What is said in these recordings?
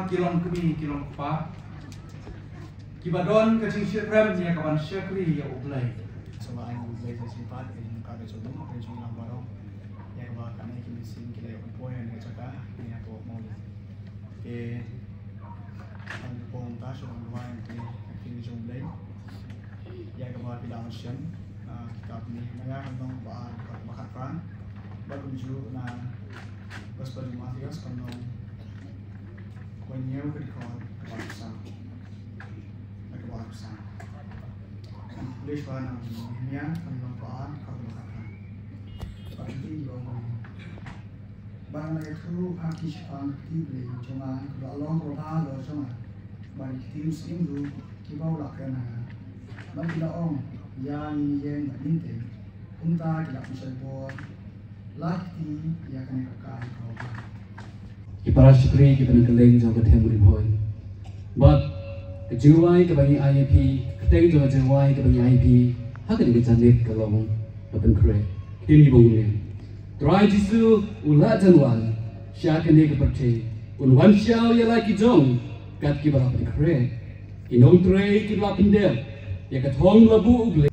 kilom kemi kilom kupa kibadon kacing syukrem nya kawan syukri ya ublai sama ang ublai sa sifat in kada sodom ang chung lambaro ya ba kami kimisin kila yung poen at saka niya po mo ke ang pong taso ang luwain kini chung ublai ya ba bilang siyam kitab ni maya kantong ba makakran bago ju na Gospel Matias kanong when you could call Pakistan, like Pakistan. And please one of Nehemiah from Lompaan, Kabulakan. But the Bang Leku, Pakistan, Tibli, Joma, Along Robalo, Joma, but it seems into Kibolakan. But the Om, Yan, Yen, Ninte, Unta, Kilapishabo, Laki, Yakanaka, Para syukri kita nak keleng jauh ke temuri boy. But kejuai ke bagi IAP, keteng jauh kejuai ke bagi IAP, hak ni kita net kalau open kre. Ini bungnya. Try jisu ulat janwan, syak ni ke percaya. Unwan syau ya lagi jong, kat kita open kre. Inong tray kita open dem, ya kat hong labu ugle.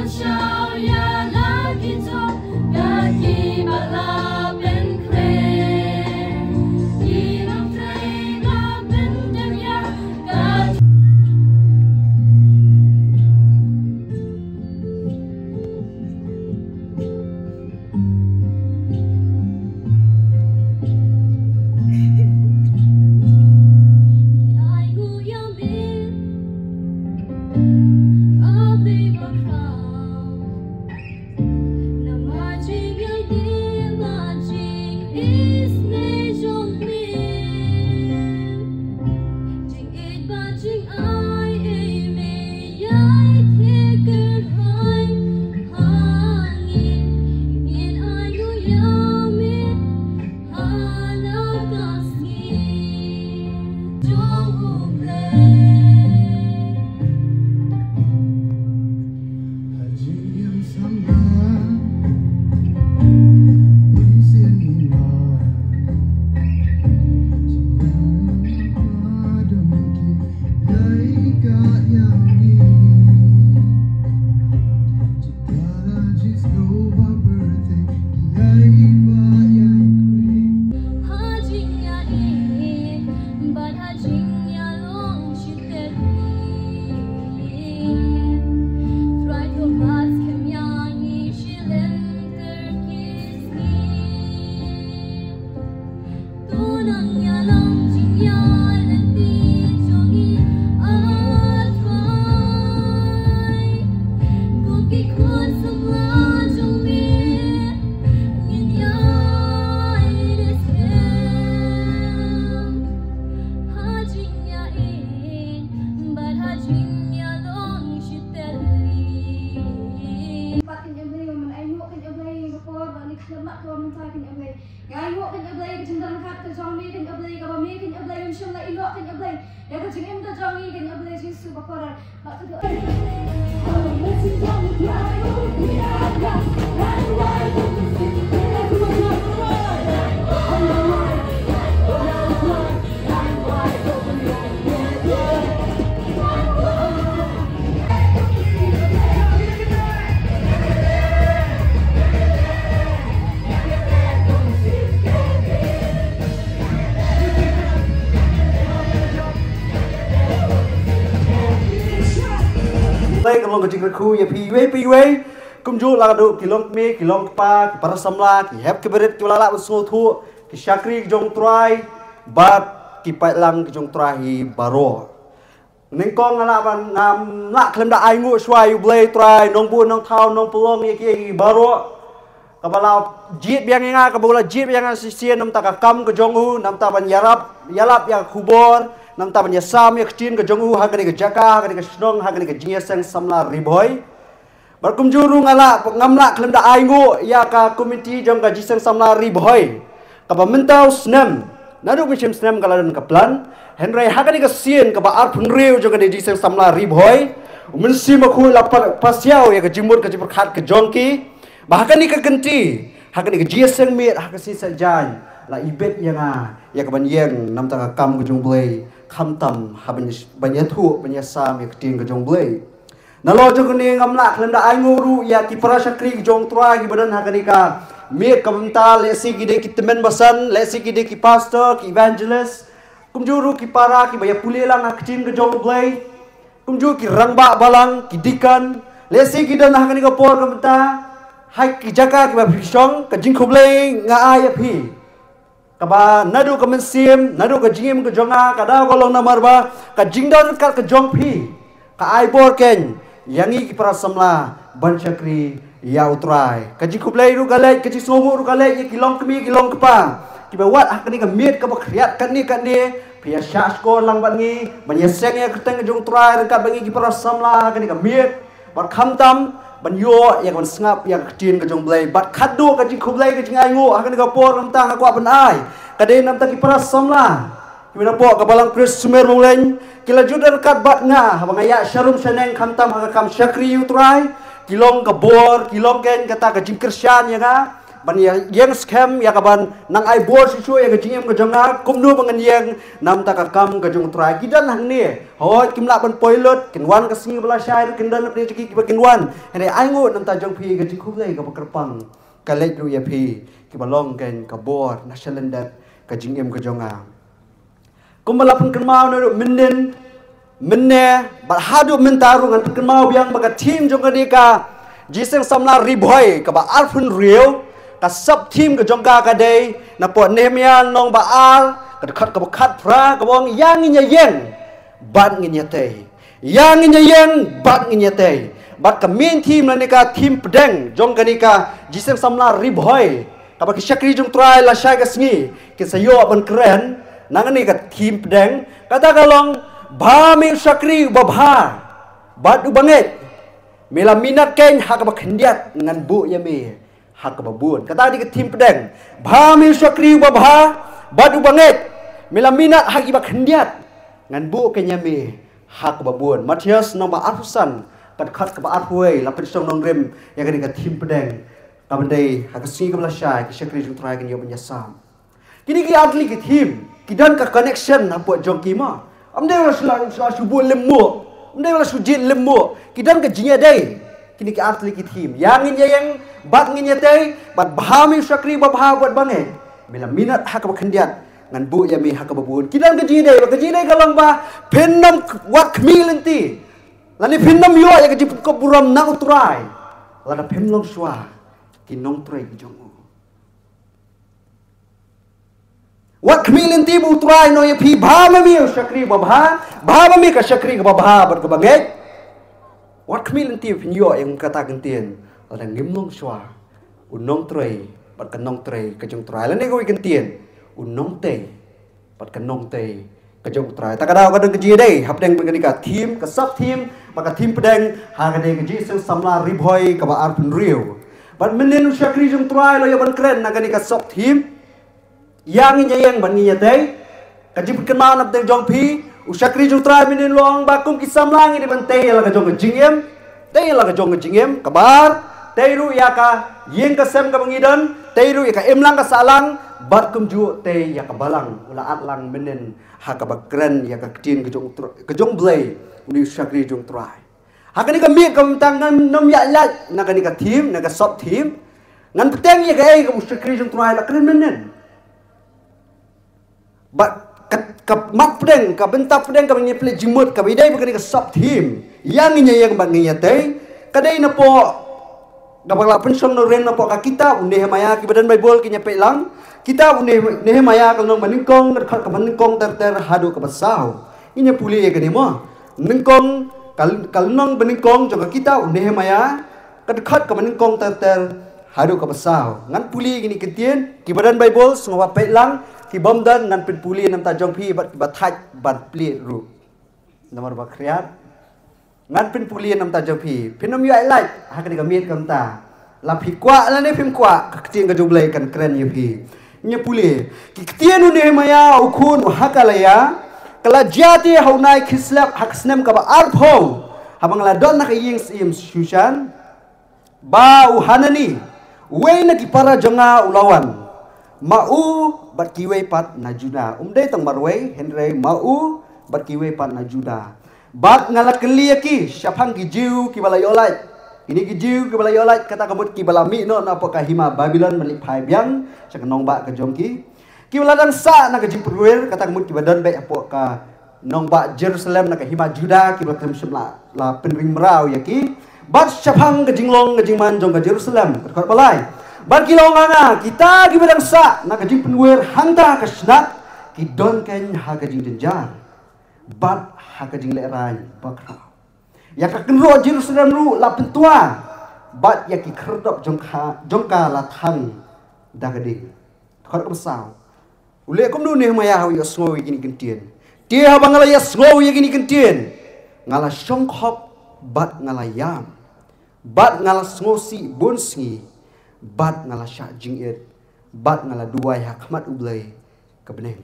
Shall ya play. Ya ka jing em ta jong ni kan ablay Jesu bakora. Ba tu Kalau kecil kerku ya piwe kumju lah do kilong mi kilong pa para samla ki hep keberit ki lala usul thu ki syakri jong try bat ki pai lang ki jong try baro ning kong ala ban ngam la klem da ai ngu swai blay try nong bu nong thau nong pulong ki baro kabala jit biang nga kabula jit biang sisien nam ta ka kam ke jong hu nam ta ban yalap ya khubor nam ta ban ya sam ya kchin ke jong hu ha ka ni ke jaka ha ka ni ke snong ha ka ni ke jinyaseng samla riboy berkumjuru ngala ngamla klem da ai ngu ya ka komiti jong ka jiseng samla riboy ka ba mentau snem nadu bichem snem kala dan ka plan henry ha ka ni ke sien ka ba ar phun riu jong ka jiseng samla riboy mensi makhu la pasiao ya ka jimut ka jipur khat ke jongki bahkan ni ke genti ha ka ni ke jiseng mit ha ka si sajan la ibet yang ya ka ban yeng nam ta ka kam ke jong blay kham tam ha ban ya thu ban ya sam ya ka tin ke jong blay nalo jong ni ngamla klem da ai nguru ya ki para syakri jong tua ki badan ha kanika me kabenta le si ki de ki temen basan le si ki de ki pastor ki evangelist kumjuru ki para ki baya pulelang ha kecin ke jong blay kumju ki rangba balang ki dikan le si ki dan ha kanika por kabenta hai ki jaka ki ba bishong ka jing khoblay nga ai phi kaba nadu ka mensim nadu ka jingim ke jonga kada kolong namar ba ka jingdan ka jong phi ka ai bor ken yangi ki para samla ban syakri ya utrai kaji kublai ru galai kaji somu ru galai ye kilong kemi kilong kepa ki bawat ah kani ka miet ka bakriat kan ni pia syas ko lang bangi banyeseng ya keteng jong trai dekat bangi ki para samla kani ka miet bar khamtam ban yo ya kan sngap ya kecin ke jong blai bat khadu kaji kublai kaji ngai ah kani ka por namta ka ban ai kade namta ki para samla ki na po ka balang pres sumer monglen kila judan kat bat nga bangaya syarum seneng khamtam ha kam syakri utrai kilong ka bor kilong ken kata ka jing kristian ya nga ban yang scam ya ka ban nang ai bor sisu ya ka jingem ka jonga kumnu bangan yang nam ta ka kam ka jong utrai kidan hang ni hoi kimla ban poilot kinwan ka singi bala syai kindan pri ki kinwan hene ai ngu nam ta jong phi ka jing khublai ka kerpang ka lek ru ya phi ki balong ken ka bor na syalendat ka jingem ka jonga kumalapun kenmau nado menen menne berhadu mentaru ngan kenmau biang baga tim jong kadika jiseng samla riboy ka ba arfun riu ka sub team ka jongka ka dei na po nehemia nong ba ar ka dekat ka khat pra ka bong yang nya yeng ban nya tei yang nya yeng ban nya tei bat ka main team la nika team pedeng jong kadika jiseng samla riboy ka ba syakri jong try la syai ka sngi ke sayo ban keren nangani ka team pedeng kata kalong ba mi syakri babha badu banget mela minat ken hak ba khendiat ngan bu ya mi hak ba bun kata di ka team pedeng ba mi syakri babha badu banget mela minat hak ba khendiat ngan bu ken ya mi hak ba bun Matius nomor arfusan kat khat ka ba arfuai la pesong nong rem ya ka team pedeng ka bandai hak si ka bla syai ka syakri jung try kan yo menyasam kini ki atli ki team kidan ka connection na po jongki ma amde wala sula subu lemmu amde wala sujit lemmu kidan ka jinya dai kini ki atli ki team yang yang bat nginya dai bat bahami syakri babha buat bange bila minat hak ba khendiat ngan bu ya mi hak ba bun kidan ka jinya dai kalong ba pennam wat khmilenti lani pennam yo ya ka jip ko buram na utrai lada pemlong swa kinong trai jong wat khmilin tibu try no ye phi bha mi syakri babha mi ka syakri ka babha bar ka banget wat khmilin tibu yo yang kata gentien ada ngimlong swa unong tray bar ka nong tray ka jong try la ne ko gentien unong te bar ka nong te ka jong try ta ka daw ka deng ka ji dei hap deng ka ni ka team ka sub team bar ka team pedeng ha ka dei ka ji sing samla riboy ka ba ar pun riu bar menen syakri jong try lo ya ban keren na ka ni ka sub team yang ban nginya tei ka jip kenal nap teng jong phi Usyakri jung trai minin luang bakum kisam lang ini bantay la ka jong jingem. Tay la ka jong jingem kabar. Tay ru ya ka yeng ka sem ka bangidan. Tay ru ya ka emlang ka salang. Bakum ju tay ya ka balang ula atlang minin ha ka bakren ya ka tin ka jong blay uni usyakri jung trai. Hakani ka mi ka tangan nom ya lat na kani ka team na ka sop team. Ngan peteng ya ka ai ka usyakri jung trai la kren minin. Ka mat pedeng ka bentak pedeng ka menyeplit jimut ka bidai bukan ka sub team yang inya yang banginya teh kadai na po gabala pensong no ren na po ka kita unde maya ki badan bible ki nyepet lang kita unde ne maya ka nong maningkong ka maningkong ter hadu ka basau inya puli ya kani mo ningkong kal nong maningkong jo ka kita unde maya ka dekat ka maningkong ter hadu ka basau ngan puli gini ketien ki badan bible semua pet lang ki bom dan ngan pen puli nam ta jong phi bat thaj ban pli ru namar ba khriat ngan pen puli nam ta jong phi phenom yu ai lai ha ka ni ka miet kam ta la phi kwa la ne phim kwa ka tin ka jublai kan kren yu phi nya puli ki tien ne maya ukun ha ka la ya kala jati haunai khislap haksnem ka ba arpho habang la don na ka ying sim shushan ba uhanani we na ki para jonga ulawan mau berkiwe pat najuda umdai tang marwei henry mau berkiwe pat najuda bat ngala kelia ki syapang ki jiu ki balai olai ini ki jiu ki balai olai kata kabut ki balami no na apakah hima Babylon melik phai biang sak nong ba ka jom ki baladan sa na ka jim perwer kata kabut ki badan be apakah nong ba Jerusalem na ka hima Juda ki batam semla la penring merau ya ki bat syapang ka jinglong ka jingman jong ka Jerusalem ka balai bar kilong nga kita gi bedang sa na ka jing penwer hangta ka snat ki don ken ha ka jing denjar bat ha ka jing lerai bakra ya ka kenro Jerusalem ru la pentua bat ya ki kherdop jongka la thang da ka ding khot ka sao ule kom nu ne maya ha yo sngo gini kentien dia bangala ya sngo ya gini kentien ngala shongkhop bat ngala yam bat ngala sngosi bonsi bat ngala syak jingit bat ngala duai hakmat ublai kebeneng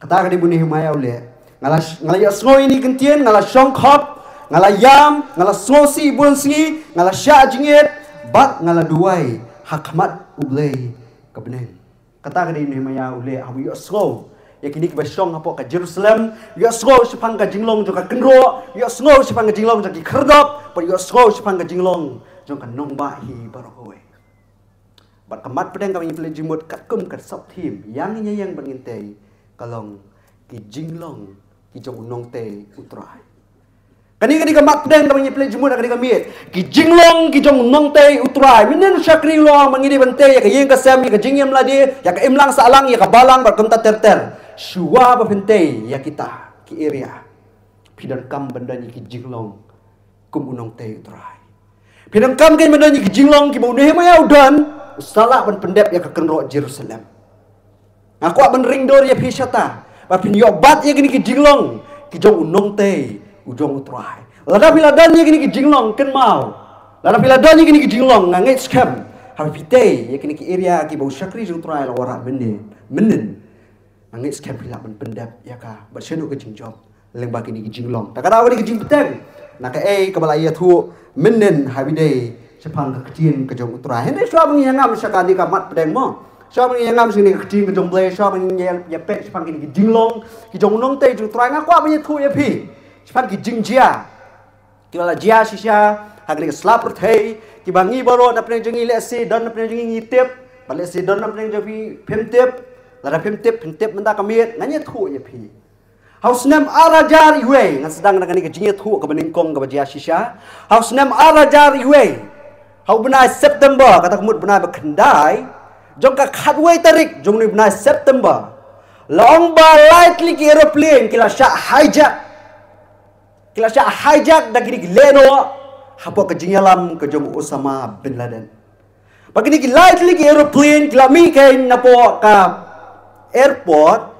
kata ka di bunih maya ule ngala ya sngo ini kentien ngala shongkhop ngala yam ngala sosi bunsi ngala syak jingit bat ngala duai hakmat ublai kebeneng kata ka di bunih maya ule abu ya sngo ya kini ke besong apa ka Jerusalem ya sngo sepang ka jinglong jo ka kenro ya sngo sepang ka jinglong jo ki kherdop ya sngo sepang ka jinglong jo ka nong ba hi barokoe bat kemat pedang kami pelaj jimut kat kum kat sop tim yang nyayang banginte kalong ki jinglong ki jong unong te utrai kani kemat pedang kami pelaj jimut kani kami ki jinglong ki jong unong te utrai minen syakri long mangini bante ya ka yeng ka sam ya ka jingyam ladi ya ka imlang salang ya ka balang bat kum ta ter suwa ba bante ya kita ki area pidan kam benda ni ki jinglong kum unong te utrai pidan kam kan benda ni ki jinglong ki bau ne maya udan salah ban pendep ya ke kenro Jerusalem. Aku ak ben ring dor ya pisata. Ba pin yo bat ya gini ki jinglong ki jong unong te ujong utrai. Lada bila dan ya gini ki jinglong ken mau. Lada bila dan ya gini ki jinglong ngangai scam. Ha pite ya gini ki area ki bau syakri jong utrai la wara menen. Ngangai scam bila ban pendep ya ka ba senu ke jingjob leng ba gini ki jinglong. Tak ada awani ki jing peteng. Nak ke balaya thu menen ha bide sepang kecil ke jong utrai. Hendak siapa yang ngam sekali kamat pedeng mo. Siapa yang ngam sini kecil ke jong blay. Siapa yang pek sepang kini ke jinglong. Ke jong nong te jong utrai ngaku apa yang tu ya pi. Sepang ke jing jia. Kila jia sisya. Hagli ke selapur te. Ki bangi baro na pedeng jengi lesi don na pedeng jengi ngitip. Balik si don na pedeng jengi pemtip. Lada pemtip menda kamit nganya tu ya pi. Haus nem arajar iwe ngan sedang na kani ke jingi tu ke beningkong ke jia sisya. Haus nem arajar iwe. Hau benai September kata kemud benai berkendai jong ka khatway tarik jong ni benai September long ba lightly ki aeroplane kila syak hijack dak ni leno hapo ke jingalam ke jong Osama bin Laden bagini ki lightly ki aeroplane kila mi kain napo ka airport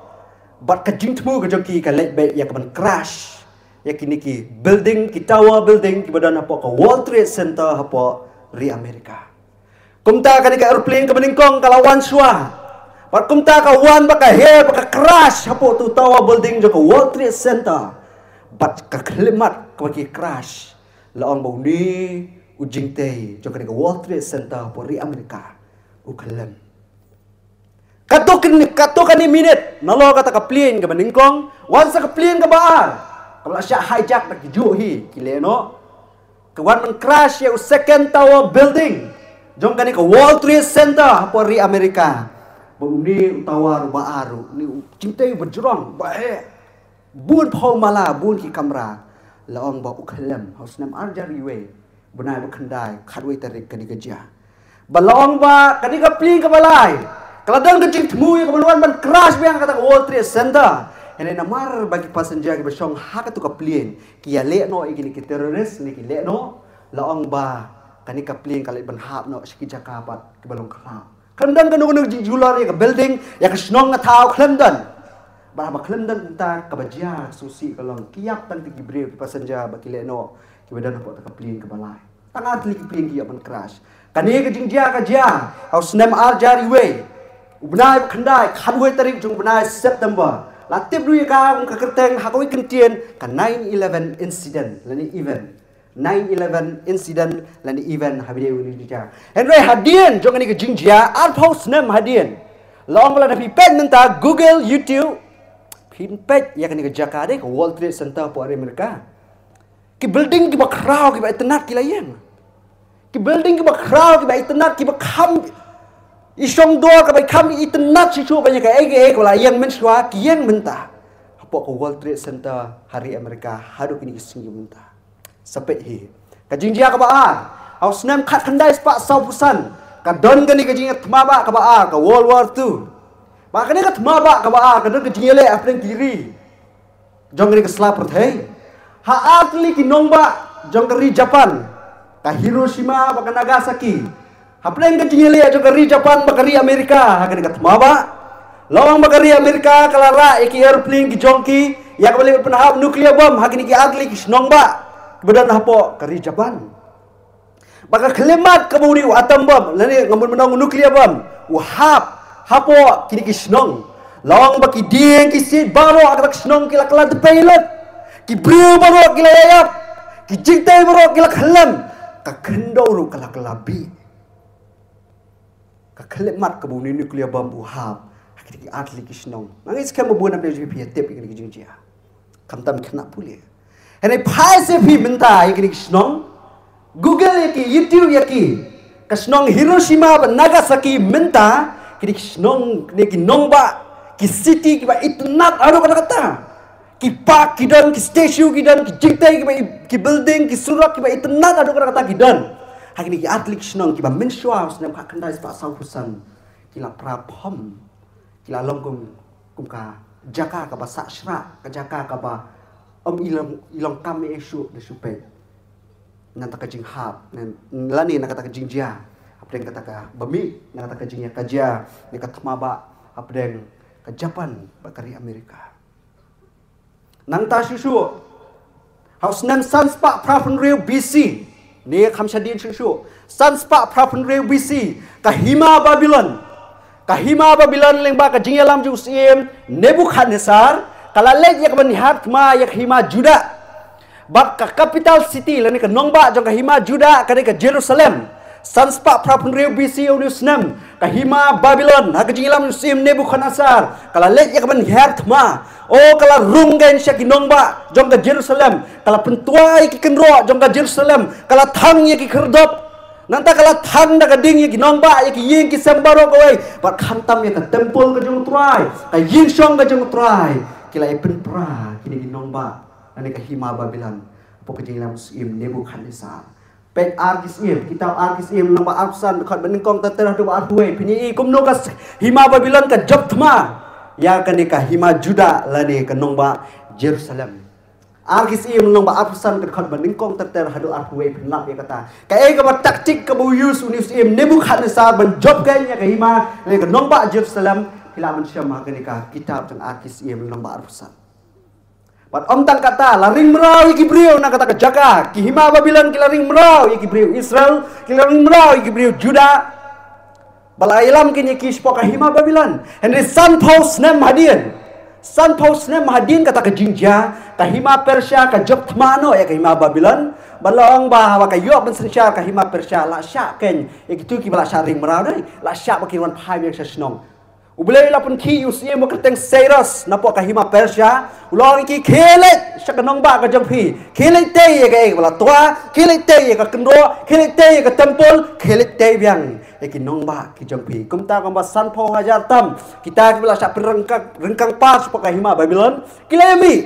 bat ke jingtmu ke jong ki ka let back ya ke crash ya kini ki building ki tower building ki badan hapo ka World Trade Center hapo ri Amerika. Kumta kani ka airplane ka beningkong kalawan swa. Parkum ta ka wan ba ka he ba ka crash hapo tu tawa building jo ka World Trade Center. Bat ka klimat ka ki crash. Laong bau ni ujing te jo ka World Trade Center po ri Amerika. U kalem. Katokan ni minute nalo kata ka plane ka baningkong wan sa ka plane ka baar. Kalau sya hijack nak juhi kileno. Kawan men crash ya second tower building. Jom ka World Trade Center po ri Amerika. Ni tawar baaru ni cintai berjerang bae bun phau mala bun ki kamera laong ba ukhalam haus nam arjari we bunai bakhandai khatwe tarik kani gajia balong ba kani ka pling ka balai kaladang ka jing thmu ka banwan ban crash bang kata World Trade Center ene namar bagi passenger ki basong ha ka tu ka plane ki ya le no igini ki terrorist ni ki le no laong ba kani ka plane kala ban hap no ski jakapat ki balong khala Kelendan kan nunggu jular ya ke building ya ke senong ngatau kelendan. Bah kelendan kita kebajian susi kalau kiap tan tigi brio ki passenger ba kileno ki badan apa tak plane ke balai. Tangan tli ki plane ki ya ban crash. Kani ke jingja ka ja haus nem arjari we. Ubnai khandai khanwe tarik jung benai September. Latip du ya ka kerteng hakoi kentien ka 9/11 incident lani event. 9/11 incident lan event habide uni dia. Henry hadian jong ni ke jingjia alpha snem hadian. Long la pi pen menta Google YouTube pin pet ya kan ke Jakarta ke World Trade Center po Amerika. Ki building ki ba crowd ki ba internet ki layan. Ki building ki ba crowd ki ba internet ki ba kham isong do ka ba kham internet si chu ba nya ka ege ko la yang menswa ki yang menta. Apo ke World Trade Center hari Amerika hadu kini singi menta. Sampai hi kajingjia ka baar haus nem khat khandai spa sau pusan ka don gani kajingia thmaba ka baar ka World War II ba kani ka thmaba ka baar ka don kajingia le apren kiri jong gani ka slap thai ha atli ki nongba jong ka ri Japan ka Hiroshima ba ka Nagasaki apren kajingia le jong ka ri Japan ba ka ri Amerika ha kani ka thmaba lawang ba ka ri Amerika kalara ki airplane ki jongki ya ka bali penahap nuclear bomb ha kani ki atli ki nongba Badan hapo kari Japan. Baka kelemat kaburi atom bom, lani ngamun menang nuklear bom. Wahap hapo kini kisnong. Lawang baki dieng kisit baro agak kisnong kila kala the pilot. Ki brio baro kila yayap. Ki jingtai baro kila kalam. Ka kendo ru kala kalabi. Ka kelemat kaburi nuklear bom wahap. Kini atli kisnong. Nangis kan mabuan ambil JP tip kini kijingjia. Kamtam kena pulih. Hene pai se phi minta ikini kisnong Google yaki YouTube yaki kisnong Hiroshima ba Nagasaki minta kini kisnong neki nongba ki city ki ba itnat aro kata ki park ki dan ki statue ki dan ki jingtai ki ba ki building ki surat ki ba itnat aro kata ki dan hakini ki atli kisnong ki ba menswa usnem ka kandai spa sau pusan kila prapom kila longkum kumka jaka ka ba sashra ka jaka ka ba ilang kami isu de supay nanta ka jing hap nan lani na kata ka jing jia apdeng kata ka bami na kata ka jing ya kajia ni katmaba apdeng ka Japan bakari Amerika nang ta susu haus nam sanspa prapun real BC ni khamsadin susu sanspa prapun real BC ka hima Babylon leng ba ka jing yalam ju sim Nebuchadnezzar kalau lek yak menihat ma yak hima Juda bab ka capital city lani ka nongba jong ka hima Juda kani ka Jerusalem sanspa prapun rew BC unusnam ka hima Babylon ha ka jingilam sim Nebuchadnezzar kalau lek yak menihat ma oh kalau runggen syak nongba jong ka Jerusalem kalau pentuai ki kenro jong ka Jerusalem kalau thang yak kerdop nanta kalau thang da ka ding yak nongba yak ying ki sambaro ko wei ba khantam yak temple ka jong trai ka yin song ka jong trai kila ipen pra kini ginongba ane ka hima Babylon apo kajingilam muslim Nebuchadnezzar pet argism kitab argism nomba absan dekat beningkong terterah do arhuwe pini kumno ka hima Babylon ka jobtma ya kani ka hima Juda lani ka nongba Jerusalem argism nomba absan dekat beningkong terterah do arhuwe penap ya kata ka ka taktik ka buyus unism Nebuchadnezzar ben job kanya ka hima lani ka nongba Jerusalem kila manusia makani ka kitab tang akis ia menambah arfusan. Pat om tang kata laring merau iki brio na kata kejaka ki hima Babylon ki laring merau iki brio Israel ki laring merau iki brio Juda. Balailam kini kispo kahima Babylon. Henry San Paul snem hadian. San Paul snem hadian kata ke jinja kahima Persia ka job tmano ya kahima Babylon. Balong bahawa kayo bensensyar kahima Persia la syak ken ikitu ki bala syaring merau dai. La syak bakiran phai yang sesnong. Ubelai la pun ki usia mo keteng Cyrus napo kahima Persia ulong ki khelet sakanong ba ka jongpi khelet te ka bala tua khelet te ka kendro khelet te ka temple khelet te biang kinong ba ki jongpi kumta kamba San Paul hajar tam kita ki bala sak rengkang pas po kahima Babylon kilemi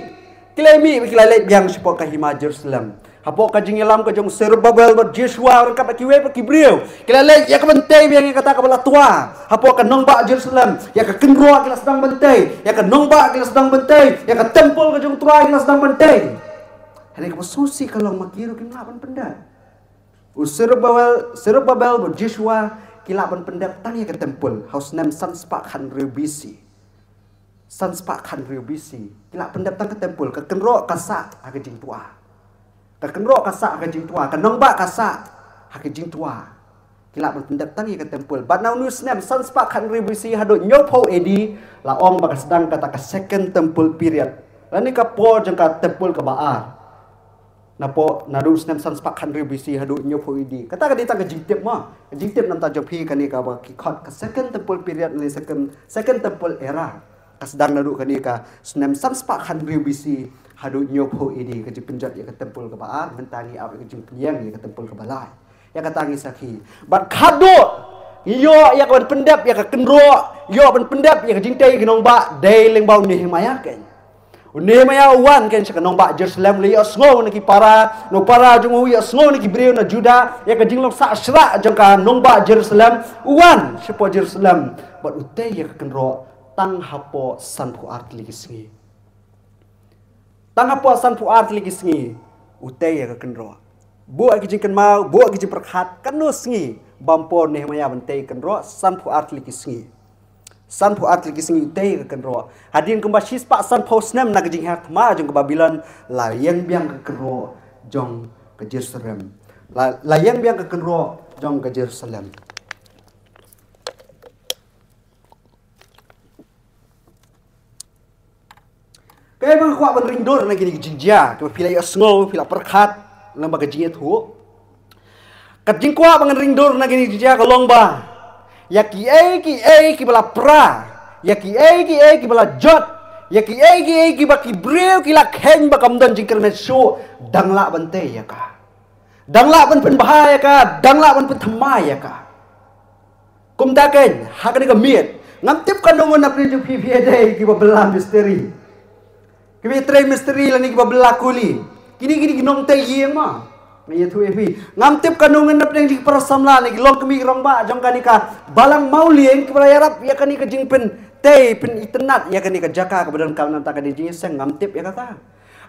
kilai biang po kahima Jerusalem hapo ka jingelam ka jong Zerubbabel ba Joshua rengkap ki we ki brio kilai ya ka bentei biang kata ka bala tua hapo ka nong ba Jerusalem ya ka kendro kila sedang bentei ya ka nong ba kila sedang bentei ya ka temple ka jong tua kila sedang bentei hari ka susi kalau makiru kin lapan pendat Zerubbabel ba Joshua kilapan pendat tang ya ka temple house name Sanspa Khan Rubisi Sanspa Khan Rubisi kilap pendat tang ka temple ka kendro kasa ka jing tua ka kenro kasa ka jing tua ka nong ba kasa ha ka jing tua kilap pendap tangi ka temple but now news name Sanspa Khan Rubisi hado nyopo edi la ong ba sedang kata ka second temple period lani ka po jeng ka temple ka baar na po na news name Sanspa Khan Rubisi hado nyopo edi kata ka ditang ka jing tip ma jing tip nam ta jopi kani ka ba ki khot ka second temple period ni second temple era ka sedang nadu kani ka name Sanspa Khan Rubisi hadu nyopo ini ke penjat ya ke tempul ke baar mentani apa ke jengpiang ya ke tempul ke balai ya ke tangi saki bat kado yo ya ke pendap ya ke kendro yo ban pendap ya ke jingtai ke nong ba dai leng bau ni himaya ken ni maya wan ken se ke nong ba Jerusalem li osngo ni ki para no para jung wi osngo ni ki brio na Juda ya ke jinglok sa sra jang ka nong ba Jerusalem wan sepo Jerusalem bat utai ya ke kendro tang hapo san ku art li kisngi tang apa san pu art lagi sengi utai ya kenro buat kijing kan mau buat kijing perkhat kanu sengi bampon ne maya bentai kenro san pu art lagi sengi utai ya kenro hadin kemba sispa san pu snem na kijing hat ma jong ke Babylon layang biang ke kenro jong ke Jerusalem layang biang ke kenro jong ke Jerusalem kaya bang kuat ben ringdor lagi ni jinja ke pilai asngol pila perkhat lembaga jinget hu kajing kuat bang ringdor lagi ni jinja kalong ba ya ki ki bala pra ya ki bala jot ya ki baki breu ki la khen ba kamdan jingker met show dangla bante ya ka dangla ban pen bahaya ka dangla ban pen thamai ya ka kumta ken hakani ka miet ngam tip kanongon na prinju PPA ki ba belam misteri kami try misteri lani ki babla kuli kini ginong tay yeng ma may tu epi ngamtip kanungan nap ding para samla ni long kami rong ba jong kani ka balang maulien ki para yarap ya kani ka jingpen tay pen itenat ya kani ka jaka ka badan kawan ta ka di jing seng ngamtip ya kata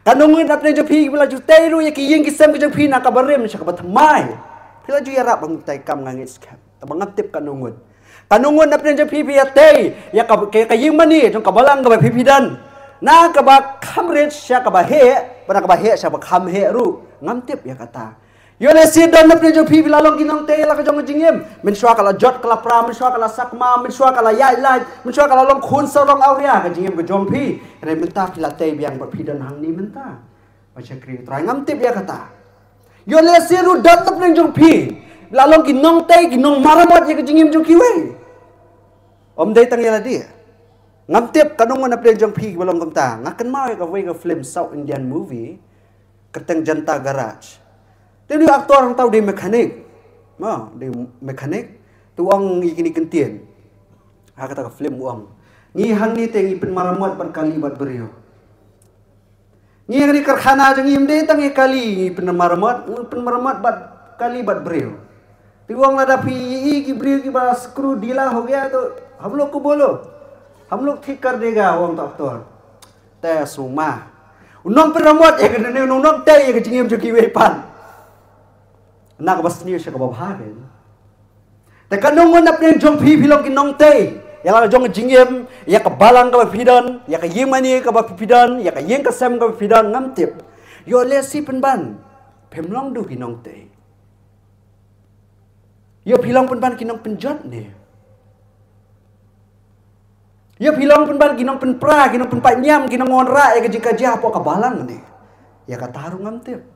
kanungan nap ding pi bala ju tay ru ya ki yeng ki sem ka jong pi na ka barem sya ka batmai pila ju yarap bang tay kam ngangit skap tabang ngamtip kanungan nap ding pi ya tay ya ka yeng mani jong ka balang ka pi dan na kaba kamret sya kaba he pada kaba he sya ba kam he ru ngamtip ya kata yo le si don na prejo pi bilalong ginong te la ka jong jingem min swa kala jot kala pra min swa kala sakma min swa kala yai lai min swa kala long khun sa long auria ka jingem ka jong pi re menta pila te biang ba pi dan hang ni menta ba chakri trai ngamtip ya kata yo le si ru don na prejo pi bilalong ginong te ginong maramot ya ka jingem jong kiwe om dai tang ya dia ngamtip kanungan na jong pi balong kumta ngakan mau ka way ka film South Indian movie keteng janta garage dia aktor orang tahu di mekanik tuang ikini kentien ha kata ka film uang ngi hang ni tengi pen maramot ban kali bat berio ngi ngri karkhana jang imde tang kali pen maramot bat kali bat berio tuang lada pi ki berio ki ba screw dila ho gaya to हम लोग को बोलो हम लोग ठीक कर देगा वो डॉक्टर तय सुमा उन्होंने प्रमोट एक ने उन्होंने तय एक जिंगम जो की वे पान nak basni siya kababhagen te kanungon na pren jong phi philong ki nong te ya la jong jingem ya ka balang ka phidan ya ka yemani ka phidan ya ka yeng ka sam ka phidan ngam tip yo le si pen ban phemlong du ki nong te yo philong pen ban ki nong penjot ne Ya bilang pun ban kinong pen pra, kinong pen pat nyam, kinong ngonra ya kejika jah apa kabalang ni. Ya kata harung ngamtip.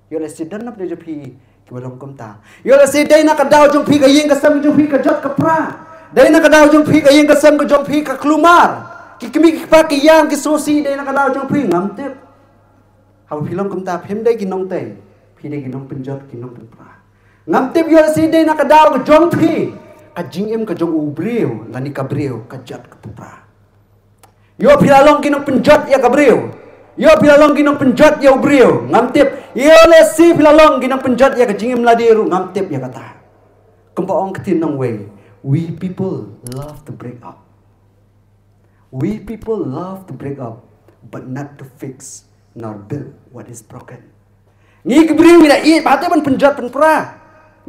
Yo le sidan nap de pi kibalong kumta. Yo le sidai nak kadau jong pi kayeng kasam jong pi kajat ka pra. Dai nak kadau jong pi kayeng kasam jong pi ka klumar. Ki kimi ki pa ki yang ki sosi dai nak kadau jong pi ngamtip. Hau bilang kumta phem dai kinong tai. Pi dai kinong penjot kinong pen pra. Ngamtip yo le sidai nak kadau ka jong pi. Kajing em kajong ubriu lani kabriu kajat kepupra. Yo pilalong kinong penjot ya kabriu. Yo pilalong kinong penjot ya ubriu ngamtip. Yo lesi pilalong kinong penjot ya kajing em ladiru ngamtip ya kata. Kempaong ketinong way. We people love to break up. We people love to break up, but not to fix nor build what is broken. Ngi kabriu ila i bahate man penjot penpra.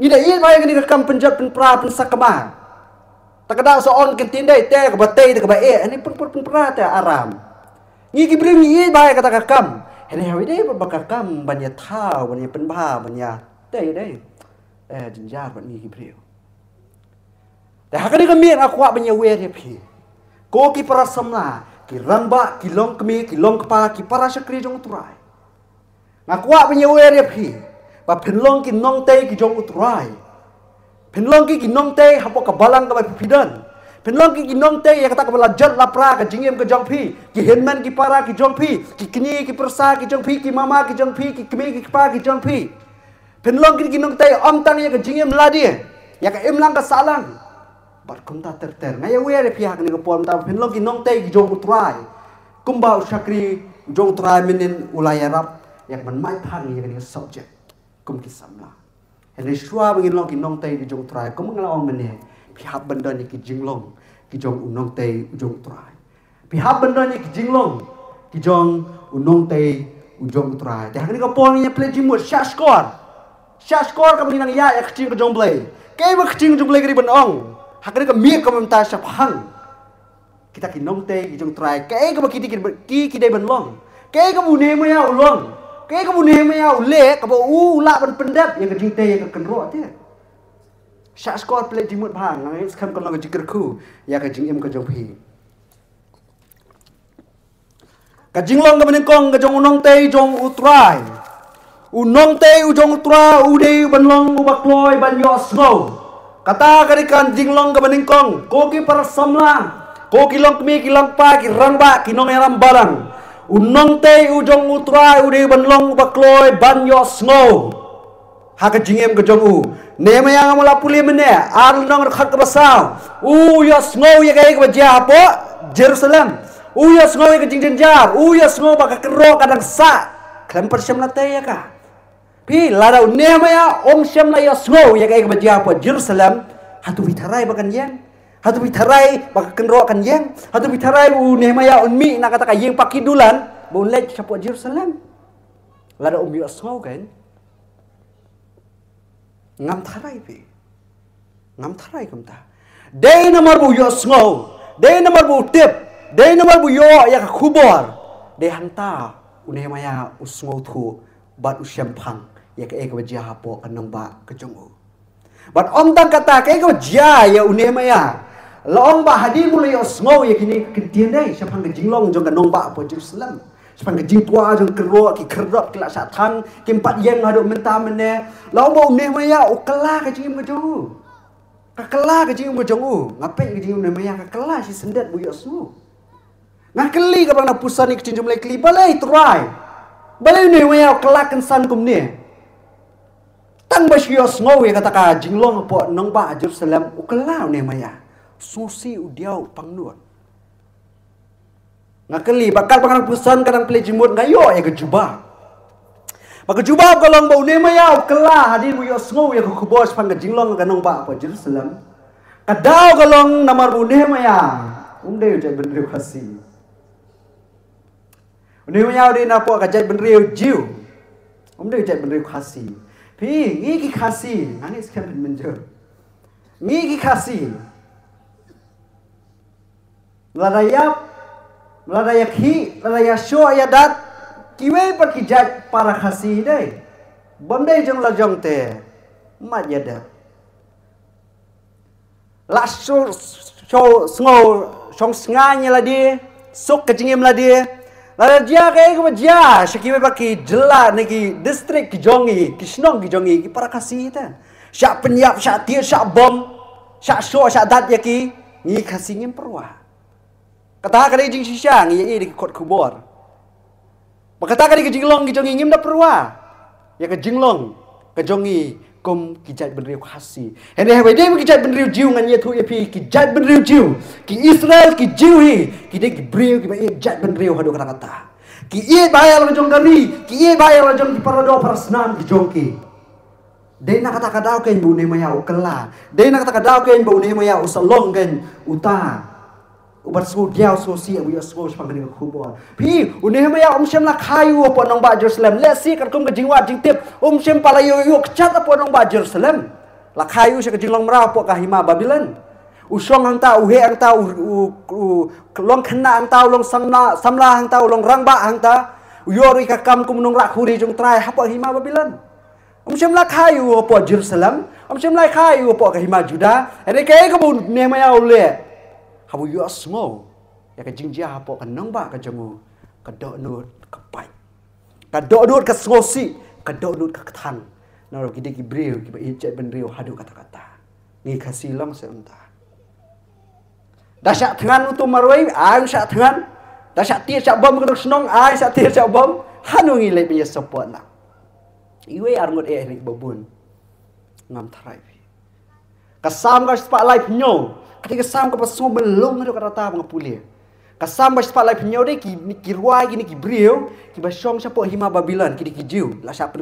Nida iya bayang ni rekam penjat penpra pensakama. Tak ada soal kentindai teh ke batai ke bae. Ini penpra teh aram. Ngi kibri ni iya bayang kata kakam. Hele hawi deh berbakakam banyak tahu banyak penbah banyak teh deh. Jenjar banyak ngi kibri. Dah kali kami aku buat banyak wear dia pi. Ko ki para samla ki ramba ki long kami ki long kepala ki para sakri jong turai. Aku buat banyak wear dia pi. Ba penlong ki nong tei ki jong utrai. Penlong ki nong tei hapo kabalang ka ba pipidan. Penlong ki nong tei ya kata ka belajat lapra ka jingem ka jong pi. Ki henman ki para ki jong pi. Ki kini ki persa ki jong pi. Ki mama ki jong pi. Ki kemi ki pa ki jong pi. Penlong ki nong tei om tang ya ka jingem ladi. Ya ka imlang ka salang. Bar kumta ter. Ngaya we re pihak ni ka pom ta penlong ki nong tei ki jong utrai. Kumba usakri jong utrai minin ulayarap yang menmai pan ya ka subject. Kum kisamla. Hele shua bangin long ki nong tei ki jong trai. Kum ngalaong mene. Pihak benda ni ki jinglong ki jong unong tei ujong trai. Pihak benda ni ki jinglong ki jong unong tei ujong trai. Dah ni ka pon ni play jimut shot score. Shot score ka bangin ya kecing ka jong play. Kai ba kecing jong play ka ban ong. Hak ni ka mi ka menta sap hang. Kita ki nong tei ki jong trai. Kai ka ba ki dai ban long. Kai ka bu ne ma ya ulong. Kaya kamu ni maya ule, kamu ulak ban pendap yang kejing teh yang kenro dia. Syak skor play jimut bang, ngai sekarang kalau kejing kerku, ya kejing em kejong pi. Kejing long kamu nengkong kejong unong teh jong utrai, unong teh ujong utrai ude ban long ubak loy ban yos go. Kata karikan jinglong kamu nengkong, koki para samlang, koki long kemi kilang pa kirang ba kinong eram barang. Unong tei ujong utrai ude banlong bakloy banyo snow. Haka jingem ke jong u. Nema yang amula puli mene ar nong rekhat ke basau. Ya snow ya kai ke baja apa? Jerusalem. Ya snow ya ke jing jenjar. Ya snow baka kero kadang sa. Klem persyam la tei ya ka. Pi ladau nema ya om syam la ya snow ya kai ke baja apa? Jerusalem. Hatu bitarai bakan yang. Hatu bitarai baka kenro kan yang. Hatu bitarai Nehemia unmi nak kata yang pakidulan boleh siapa Jerusalem. Lada umi asau kan. Ngam tarai pi. Ngam tarai kamta. Day nomor bu yo asau. Day nomor bu tip. Day nomor bu yo ya kubor. Day hanta Nehemia usau tu bat usyempang ya ke wajah hapo kanong ba kejongu. Bat om tang kata ke wajah ya Nehemia. Laong ba hadir mulai osngau ya kini kentian dai siapang kejinglong jong kanong ba apa Jerusalem. Siapang kejing tua jong kerok ki kerap ki lasatan ki empat yang hadok menta mene. Laong ba Nehemia ukela kejing kejong. Kakela kejing kejong. Ngapai kejing Nehemia kakela si sendet bu osngau. Ngakeli ka bang na pusan ni kejing mulai kli balai try. Balai Nehemia kelakan san kum ni. Tang ba si osngau ya kata ka jinglong apa nong ba Jerusalem ukela Nehemia. Susi udiau pangnuan. Ngakeli bakal pangang pusan kadang play jimut ngayo ya kejubah. Maka jubah kalau bau Nehemia kelah hadir bu yosngo ya kubos pang jinglong kanong ba apa Jerusalem. Kadau kalau namar bu Nehemia umde ujai benriu kasih. Nehemia udah napo kajai benriu jiu. Umde ujai benriu kasih. Pi ngiki kasih ngani sekian menjer. Ngiki kasih. Meladayap hi, meladayap syo ayadat, kiwe perkijat para kasih deh. Bandai jong lajong te, mat yada. Lasso show snow song senganya lah dia, sok kecingim lah dia. Lalu dia kayak apa dia, syakir bagi jelas neki distrik kijongi, kisnong kijongi, para kasih itu. Syak penyap, syak tiap, syak bom, syak show, syak dat yaki, ni kasihnya perwah. Kata kali jing sisa, ni di kot kubur. Kata kali kejinglong kijongi ngim dah perwah. Ya kejinglong, kejongi. Kum kijat benriu kasih. Hene hawe dia kijat benriu jiu ngan ye tu ye pi kijat benriu jiu. Ki Israel ki jiu hi. Ki de ki briu ki ba kijat benriu hadu kata. Ki ye bayar la jong kari, ki ye bayar la jong ki parado parasnam ki jongki. De nak kata kadau ken bu ne maya ukela. De nak kata kadau ken bu ne maya usalong ken uta. Ubat su dia so si abu ya so pangani kubur. Pi une maya shem la khayu apa nong ba Jerusalem. Let's see kat kum ke jingwa jing tip shem palayo yo kechat apa nong ba Jerusalem. La khayu se ke jinglong mera apa kahima Babylon. Usong hang ta uhe hang ta long khna hang ta long samla hang ta long rangba hang ta. Uyori ka kam kum nong la khuri jong trai apa hima Babylon. Shem la khayu apa Jerusalem. Shem la khayu apa kahima Juda. Ene ke ko bu ne maya ule. Habu yu asmo ya ka jingjia hapo ka nangba ka jamu ka do nut ka pai ka do nut ka sosi ka do nut ka katan na ro ki breu ki ba ijat ben reu hadu kata-kata ni kasilang se unta dasyak thengan utu marwai ai syak thengan dasyak tie syak bom ka snong ai syak tie syak bom hanu ngi le pe support na iwe arngot ri babun ngam tharai kasam ka spa life nyo ketika sam ke pasal belum ada kata apa ngapuli. Kasam bas palai penyau deh ki ruai gini ki brio ki basong siapa hima Babylon ki jiu lah siapa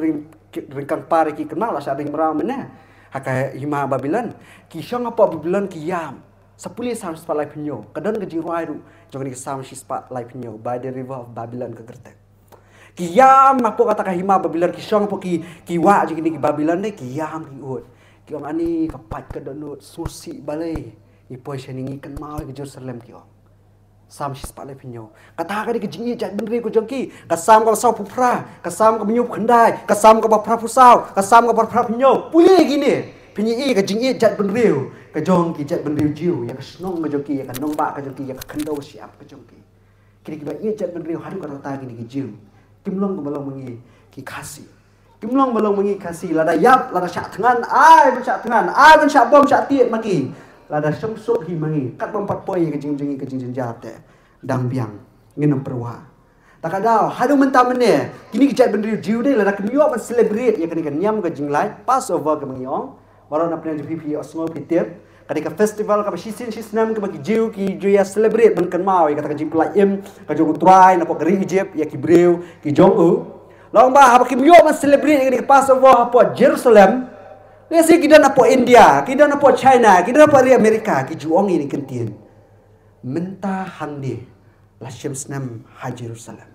ringkang pare ki kenal lah siapa ring meram mana haka hima Babylon ki song apa Babylon ki yam sepuluh sam palai penyau kadang ke jiu ruai tu jangan ki sam si palai penyau by the river of Babylon ke gertek ki yam apa kata hima Babylon ki song apa ki wa je gini ki Babylon deh ki yam ki ut ki orang ani kapat ke donut susi balai Ipoi sheningi kan mau ke Jerusalem kio. Sam shis palai pinyo. Kata ka di ke jingi jat benri ko jongki. Kasam ka sau pupra, kasam ka menyup khandai, kasam ka bapra pusau, kasam ka bapra pinyo. Puli gini. Pinyi i ke jingi jat benri ke jongki jat benri jiu ya ke snong ke jongki ya ke nong ba ke jongki ya ke khandau siap ke jongki. Kini ki ba i jat benri hadu ka ta gini ke jiu. Kimlong ke balong mengi ki kasih. Kimlong balong mengi kasih lada yap lada syak tengan ai ben syak tengan ai ben syak bom syak tiet maki. Lada semsuk himangi kat bompat poi ke jing jate dang biang nginem perwa tak ada hadu mentah mene kini kejat bendri jiu deh lada kemiyo men celebrate ya kini kan nyam ke jing lai Passover ke mengiong baru nak pernah pipi osmo pitip ketika festival ke sisin sisnam ke bagi jiu ki ya celebrate ben kan mau ya kata jing pelaim ke jong try nak ke Egypt ya ki breu ki jong long ba apa kemiyo men celebrate ya kini Passover apa Jerusalem. Nasi kita nak po India, kita nak po China, kita nak po Amerika, kita juang ini kentian. Mentah handi, lasem senam haji Jerusalem.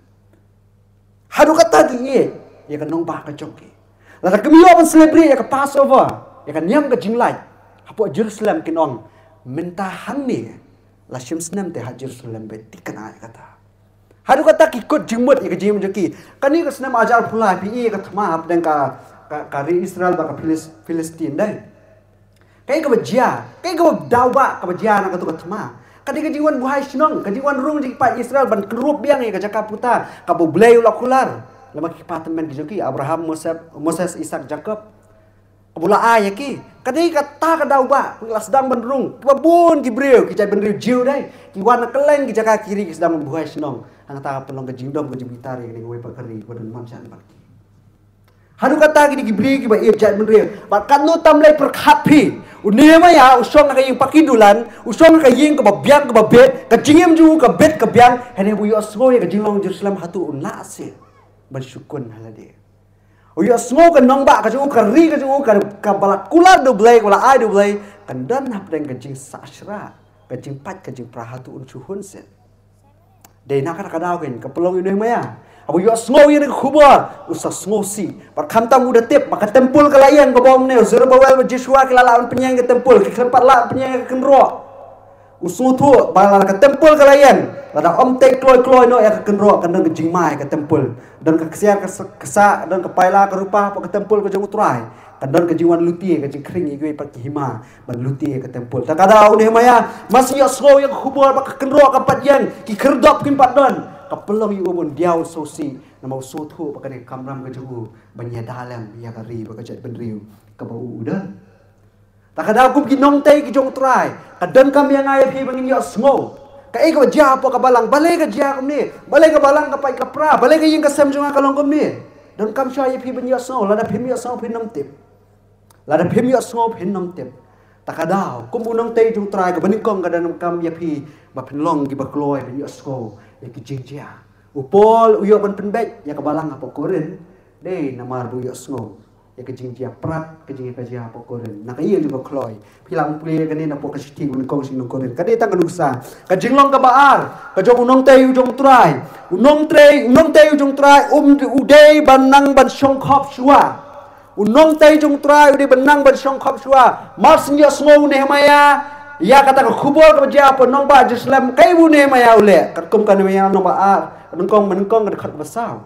Hadu kata dia, ya kan nong bah kacongki. Lalu kami orang celebrate ya ke Passover, ya kan yang ke jinglai, hapo Jerusalem kinong. Mentah handi, lasem senam teh haji Jerusalem beti kena kata. Hadu kata kikut jimut ya ke jim joki. Kani ke senam ajar pula, pi ke thmap dan kari Israel baka Palestin dai. Kai ka bajia, kai ka dawa ka bajia nak tu katma. Kadi ka jiwan buhai sinong, ka jiwan rung ji pa Israel ban kerup biang ka jaka puta, ka bobleu lakular. Lama ki patemen ki joki Abraham, Moses, Ishak, Jacob. Kabula ay ki. Kadi ka ta ka dawa, la sedang ban rung. Babun ki breu ki jai ban riu jiu dai. Ki wan keleng ki jaka kiri ki sedang buhai sinong. Ang ta pelong ka jingdom ka jibitar ki we pakari ko dan mansan bakti. Hadu kata gini gibri giba irjat menril. Bahkan nu tamlai perkhapi. Unema ya usong ka yung pakidulan, usong ka yung kababiang kababet, kajingim ju kabet kabiang, hene bu yo asmo ya kajinglong Jerusalem hatu unla ase. Bersyukun halade. O yo asmo ka nongba ka ju kari ka ju ka balak kular do blai wala ai do blai, kandan hapdeng kajing sasra, kajing pat kajing prahatu unsuhun sen. Dei nak kadau ken ka pelong unema ya. Abu yo sngow yang kubur, usah sngosi. Perkamtam udah tip, maka tempul kelayan ke bawang neo. Zerubbabel Joshua kelalawan penyang ke tempul, ke tempat lah penyang ke kenro. Usu tu bala ka tempel kalayan. Lada om te kloi no ya kenro kan ke jingmai ka tempel. Dan ke kesiar kesa dan ke paila ke rupa ke tempel ke jong utrai. Kan dan ke jiwan luti ke jing kring igwe pat hima ban luti ke tempel. Tak ada une maya masih ya slow yang kubur ka kenro ka pat yang ki kerdop kin pat don. Ka pelong yu ubun diau sosi nama usu tu pa ke kamram ke jong banya dalam ya ka ri ka jat ben riu ka bau udan. Tak ada aku ginong tay ki jong try. Kadan kami yang ayah pi bangin yo smo. Ka e ka dia apa ka balang, balai ka dia kom ni. Balai ka balang ka pai ka pra, balai ka ying ka sem jong ka long kom ni. Dan kam sha ayah pi bangin yo smo, lada pi mi yo smo pi nam tip. Lada pi mi yo smo pi nam tip. Tak ada kum unong tay jong try ka baning kong ka dan kam ya pi ba pen long ki ba kloi pi yo sko. Ya ki jing dia. Upol uyo ban pen bet ya ka balang apa koren. Dei namar bu yo smo. Ya kejing dia prat kejing kerja apa koren nak iya juga kloi pilang pulih kan ni nak pok kasih tinggal kong sing koren kadai tang kenusa kejing long ke baar kejong unong tei ujong trai unong tei ujong trai udai banang ban song khop shua unong tei ujong trai udai banang ban song khop shua mars nya smou ne maya ya kata khubor kerja apa nong ba Jerusalem kai bu ne maya ule kum kan maya nong baar nong kong dekat besar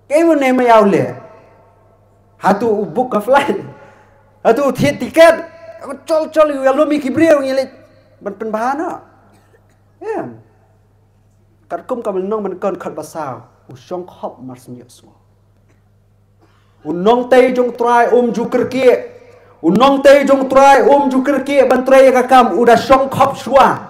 kai bu ne maya ule hatu book of flight hatu tiket col ya lo mi kibreu ngilit ban pen bahana ya kat kum kam nong man kon khat basau usong khop mars mi so unong tei jong trai juker ke unong tei jong trai juker ke ban trai ka kam udah song khop shua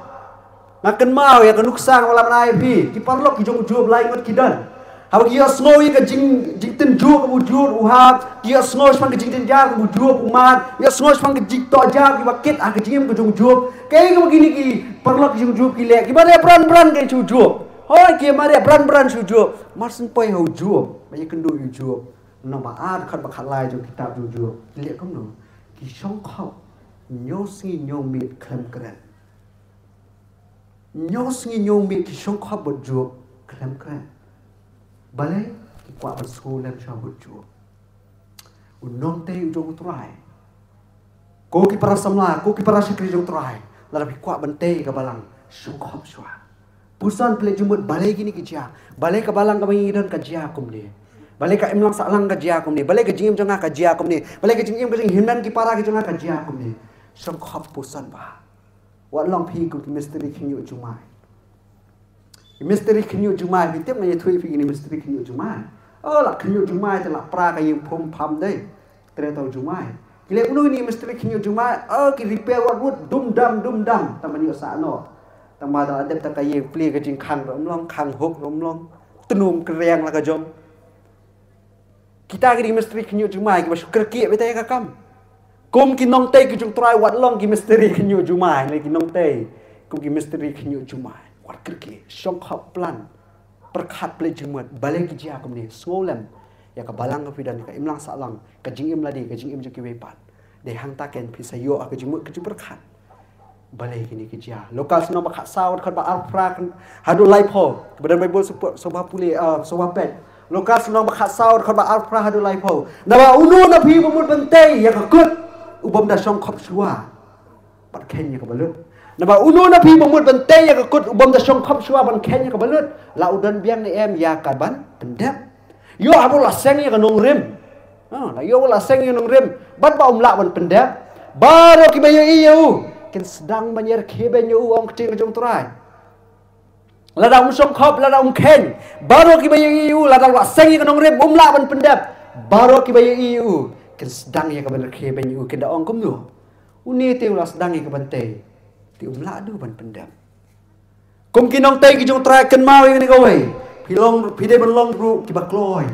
ngaken mau ya kenuksang wala manai pi ki parlok ki jong job lai ngot kidan Haba kia snow ka jing ten jua ka bujur uhap kia snow spang ka jing ten jar ka bujur umat kia snow spang ka jing to jar ki bakit ka jing ka jung jup kai ka begini ki perlu ki jung jup ki le ki bare bran ka chu jup hoi ki mare bran chu jup marsen poi ho jup ba ye kendu yu jup no ba ad khat ba khat lai jo kitab ju jup le kom no ki song khop nyo si nyo mit klem kran nyo si nyo mit ki song khop ba jup klem kran balai kuat bersekolah dalam syabut jua. Unong teh ujung terai. Kau ki para samla, kau ki para sekri ujung terai. Lalu kuat bente ke balang sungkop sua. Pusan pelik jumut balai gini kerja. Balai ke balang ke mengidan kerja kum ni. Balai ke imlang saklang kerja kum ni. Balai ke jingim jengah kerja kum ni. Balai ke jingim ke hinan ki para ke jengah kerja kum ni. Sungkop pusan bah. Wat long pi kum ki misteri kinyu jumai. Misteri kenyu jumai bitip na yethui fi ini misteri kenyu jumai. Oh la kenyu jumai te la pra ka yim phom pham dei. Tre tau jumai. Kile unu ini misteri kenyu jumai. Oh ki repair wat wood dum dam taman yo sa no. Tama da adep ta ka yim pli ka jing khang rom long khang hok rom long. Tunum kreng la ka jom. Kita ki misteri kenyu jumai ki basu kerki beta ka kam. Kum ki nong tei ki jung trai wat long ki misteri kenyu jumai le ki nong tei. Kum ki misteri kenyu jumai. Wat kerki song khop plan perkhat ple jemut balai ki jia kum ni ngolem ya ka balang ka fidan ka imlang salang ka jingim ladi ka jingim jeki wepat de hang ta ken phi sayo ka jemut ka perkhat balai kini ki jia lokal sno ba khat saw khat ba alfra hadu laipo badan bible soba puli soba pet lokal sno ba khat saw khat ba alfra hadu laipo na ba unu na phi bumut bentei ya ka kut ubam da song khop suwa pat ken ya ka balut Naba uno na pi bamut bante ya kut ubam da song khop shua ban ken ya ka balut la udan biang ni em ya ka ban pendap yo abu la seng ya ka nong rim la yo la seng ya nong rim ban ba la ban pendap baro ki bayo iyo ken sedang banyer kheben yo ong ting jong trai la da song khop la da ken baro ki bayo iyo la da la seng ya ka nong rim la ban pendap baro ki bayo iyo ken sedang ya ka ban kheben yo ken da ong kum no uni te la sedang ya ka bante ti la du ban pendam kum kinong tay ki jong tra ken mau ni ko wei pilong pide ban long ru ki bakloi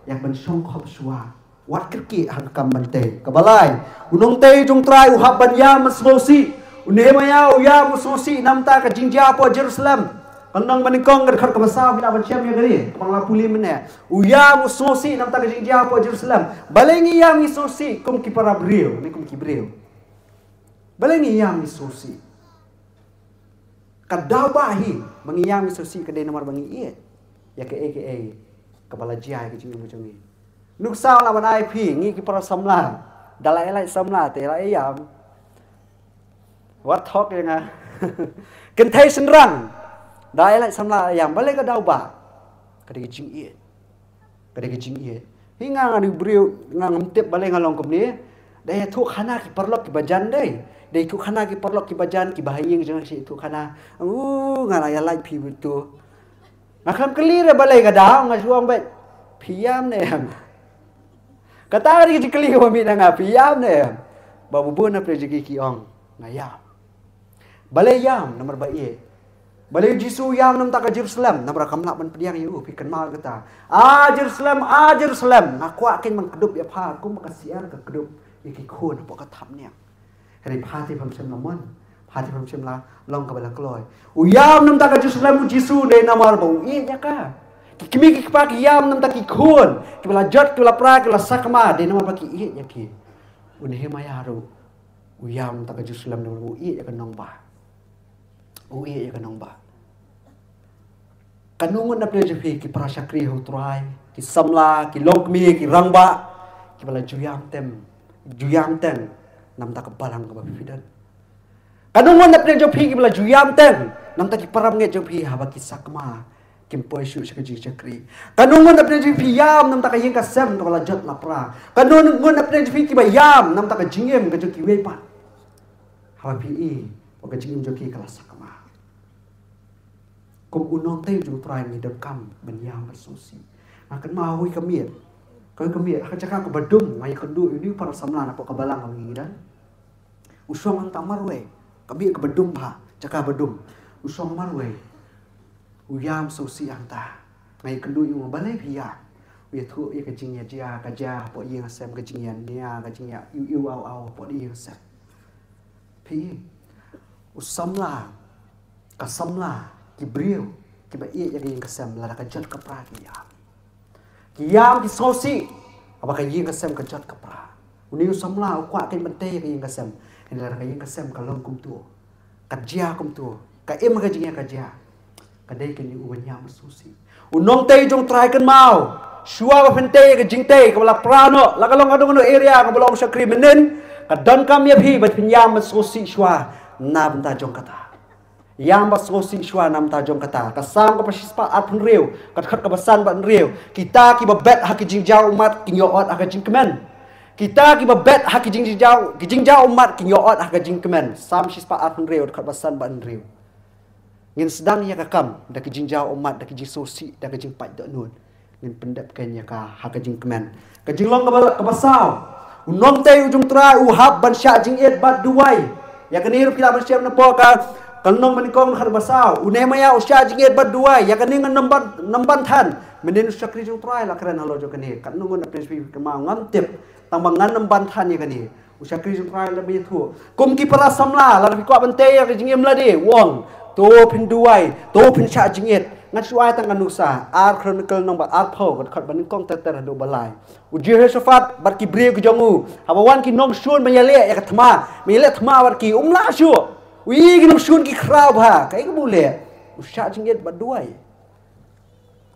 yang ban song khop suwa wat kerki han kam ban te ka balai unong tay jong tra u hab ban ya masmosi unemaya u ya masmosi namta ka jingja po Jerusalem kanang manikong khat ka basa pina ban siam ya gari pang la puli mene u ya masmosi namta ka jingja po Jerusalem balengi ya misosi kum ki para brio ni kum ki brio balengi ya misosi kadau bahi mengiyang sosi kedai nomor bangi iet ya ke kepala jai ke jingu macam ni nuksau lawan IP ngi ki para samla dalai lai samla te lai yam what talk ya nga Kan thay senrang. Dai lại samla ayam balik ke dau ba. Kadai jing iet. Kadai jing iet. Hinga ngadu beriu ngam tip balik ngalong kum ni. Dai tu khana ki perlok ki bajan dai. Dai tu khana ki perlok ki bajan ki bahaying jangan si tu khana. Ngala ya lai pi betul. Ngakam kelir balik ke dau ngasuang bet. Piam ne. Kata hari kita kelir kami dengan piam ne. Babu pun apa rezeki kiong ngayam. Balai yam nomor baik. Balai Jisu yam nam tak ke Jerusalem. Nomor kamlak man pediang you pi kenal kata. Jerusalem, Jerusalem. Aku akan mengkedup ya pa. Aku makasian ke kedup. Iki kun apa katam ni. Hari pati pamsem namun. Pati pamsem lah long ke bala kloy. Uyam nam tak ke Jerusalem Jisu dei nomor bau. Ya ka. Kimi ki pa ki yam nam tak ki kun. Ki bala jot ki bala pra ki bala sakma dei nomor pa ki ya ki. Unih mayaru. Uyam tak ke Jerusalem nomor ya kan nong ba. Ya kan nong ba. Kanungan na pleje fi ki prasakri ho trai ki samla ki lokmi ki rangba ki bala juyam tem nam tak kebalang ke babidan. Kanungan na pleje fi ki bala juyam tem nam tak ki param nge jo fi haba ki sakma kim poi shu sakaji chakri. Kanungan na pleje fi yam nam tak yeng ka sem to bala jot la pra. Kanungan na pleje fi ki ba yam nam tak jingem ke jo ki wepa. Haba pi oke jingem jo ki kala sakma. Kum unong tay jung try ni dam kam benyam bersusi. Akan mahui kamiet. Kau kamiet akan cakap ke bedum mai kendu ini para samlan apa kebalang kami dan. Usong ang tamarwe. Kamiet ke bedum ba. Cakap bedum. Usong marwe. Uyam susi ang ta. Mai kendu yung balai pia. Uya thu ya kejingnya dia kaja po yang sem kejingyan dia kejingnya yu au po dia sem. Pi. Usamla. Kasamla. Kibriu, kiba iya yang kesem lada kejat kepra kiyam kisosi, apa kaya yang kesem kejat kepra. Uniu samla ukwa kan bentay kaya yang kesem, ini lada kaya yang kesem kalong kum tu, kerja kum tu, kaya magajingnya kerja, kadai kan yu ubanya bersusi. Unong tay jong try kan mau, shua ba bentay kajing tay kabala prano, lakalong adong ano area kabalong sakri menen, kadon kami api bat pinyam bersusi shua na benta jong kata. Yang bersosi shua nam tajong kata kasam ke pasispa atun riu kat kebasan ban riu kita ki babet hak jingjau umat kinyoot hak jingkemen kita ki babet hak jingjau umat kinyoot hak jingkemen sam sispa atun riu kat basan ban riu ngin sedang ya kakam dak jingjau umat dak jisosi dak jingpat dak nun ngin pendap kenya ka hak jingkemen ka jinglong ke basau unong tei ujung trai uhab ban sya jingit bat duai ya kenir pila bersiap nepo ka Kalnong menikong kharbasau, unemaya usya jingit berdua, ya kani namban tan, mendin usakri jung try lah keren halo jo kani, kalnong na prinsip kemau ngantip, tambangan namban tan ya kani, usakri jung try lebih tu, kum ki para samla, lalu kuat bentai ya jingim ladi, wong, to pinduai, to pinsya jingit, ngatsuai tangan nusa, ar chronicle nombor ar pau, kat menikong teter hado balai, uji resofat barki brio ke jongu, habawan ki nong shun menyale ya katma, menyale thma barki umla shu. Wih, kita mesti ki crowd ha, kayak boleh. Usah jingit berdua.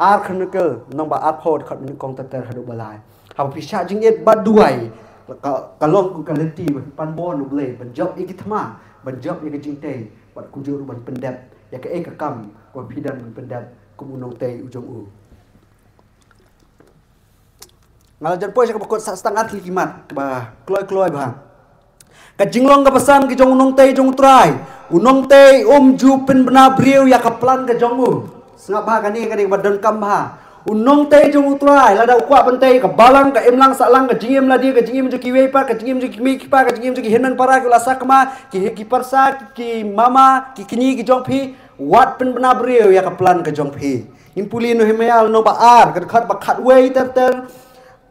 Ar chronicle nombor uphold kat menikong teter hadu balai. Haba pisah jingit berdua. Kalau ku kalenti pan bon boleh, benjok iki thma, benjok iki jingte, buat kujur ban pendap, ya ke kam, ku pidan ban pendap, ku munong tei ujung u. Ngalajan poy sa kapakot sa setengah kimat, ba kloy bah. Kajinglong ka pesan ki jong unong tei jong try. Unong tei ju pen bena briu ya kaplan ka jongu. Sengap ba kani kani badan kam ba. Unong tei jong try lada ukwa pentai ka balang ka emlang salang ka jingim ladi ka jingim jo kiwe pa ka jingim jo kimi pa ka jingim jo ki henan para ki lasa kama ki parsa ki mama ki kini ki jong pi wat pen bena briu ya kaplan ka jong pi. Impuli no himayal no ba ar ka khat ba khat wei ter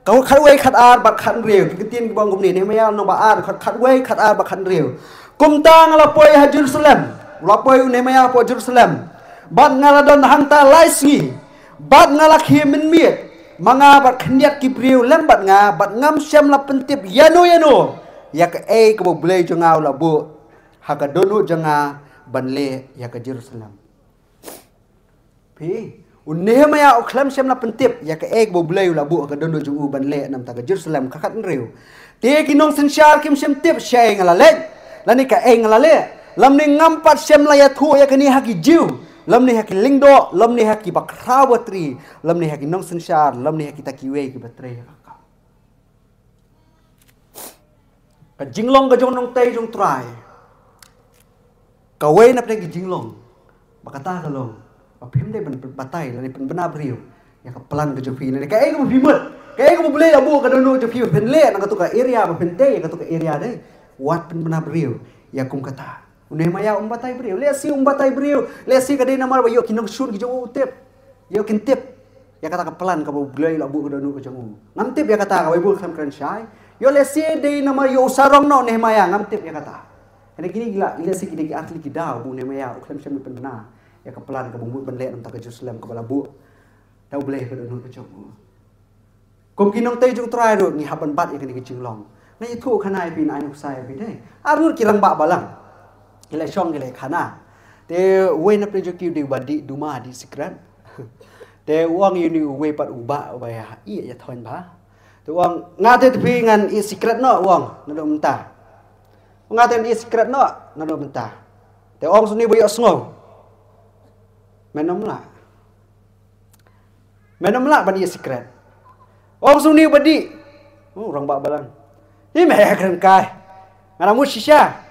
kau khat wei khat ar bak khat riu kitin ki bang gum ni maya no ba ar khat wei khat ar bak khat riu kum tang la poi ha Jerusalem la poi ne maya po Jerusalem bat ngala don hanta laisi bat ngala khi min miet manga bat khniat ki priu lem bat nga bat ngam sem la pentip yano ya ka e ko boleh jangau la bu ha ka donu janga banle ya ka Jerusalem pi Nehemia oklam sem la pentip ya ke ek bo bleu la bu ka dondo ju ban le nam ta ka Jerusalem ka khat reu te ki nong sensyar kim sem tip sheng la le la ni ka eng la le lam ni ngampat sem la ya thu ya kini haki jiu lam ni haki lingdo lam ni haki bakrawatri lam ni haki nong sensar lam ni haki takiwe ki batre ka jinglong ka jong nong tei jong trai ka wei na ki jinglong bakata ka long ba phim dei ban batai la ni pen bana briu ya ka plan ka jopi ni ka ai ko phimut ka ai ko boleh abu ka dono jopi pen le na ka tu ka area ba pen tei ka tu ka area dei wat pen bana briu ya kum kata Nehemaya batai briu lesi batai briu lesi ka dei na mar ba yo kinong shun ki jong utep yo kin tip ya kata ka plan ka boleh la bu ka dono ka jong ngam tip ya kata ka wei bu kham kan shai yo lesi dei na mar yo sarong no Nehemaya ngam tip ya kata ini gini gila lesi ki dei atli ki dau bu Nehemaya uklam sem pen bana ya ka plan ka bu ban le nam ta ka Jerusalem ka bala bu tau boleh ka dono ka jong kum kinong tei jong trai ro ni haban bat ya kini ki jinglong na itu khanai pin ai nuk sai pi dei arur kirang ba balang Gila syong gila khana. Te we na prejoki di badi duma di secret. Te uang ini we pat uba ubaya i ya thon ba. Te uang ngate tepi ngan i secret no uang na do mentah. Ngate i secret no na do mentah. Te uang suni boyo sngo. Menom la. Menom la badi secret. Uang suni badi. Orang ba balang. Ni meh kan kai. Nganamu shisha.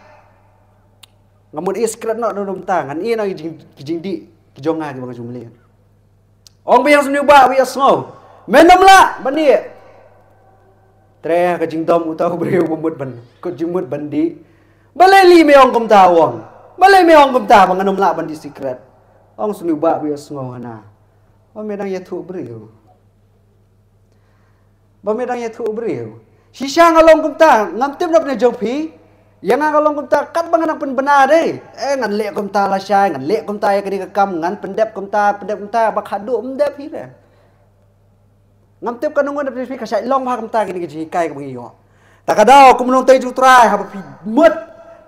Ngamun is krat nak dalam tangan ini nak kijing di kijonga ki bang jumle ong biang sunu ba biang sngo menom la bani tre ka jing dom utau breu bumut ban ko jumut bandi balai li me ong kum ta wong balai me ong kum ta bang nganom la bandi secret ong sunu ba biang sngo hana ba medang ya thu breu ba medang ya thu breu shisha ngalong kum ta ngam tim nak ne jopi yang kalau kumta kat bangan pun benar deh. Ngan lek kumta lah syai, ngan lek kumta ya kini kekam, ngan pendep kumta bakhadu pendep hira. Ngam tip kanungan dapat speak kasai long ha kumta kini kiji kai ke yo. Tak ada aku menong tei jutrai ha pi mut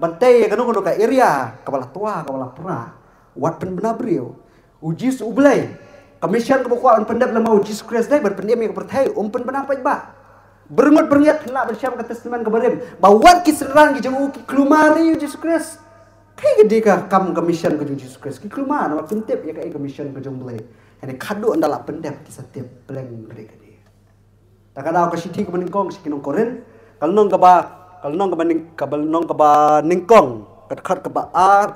bantai kanungan ka area kepala tua kepala pura. Wat pen benar brio. Uji ublai. Commission ke bukuan pendep lama uji skres dai berpendem ke pertai pen benar pai ba. Berengut berniat nak bersyam ke testament kebarim bawat kiseran ki jemu ki klumari Yesus Kristus kai gede ka kam commission ke Yesus Kristus ki klumar nama pentep ya kai commission ke jomble ene khadu andala pendep ki setiap pleng gede tak ada ka sithi ke beningkong sikinong koren kalnong ka ba kalnong ka ba ningkong kat ka ba ar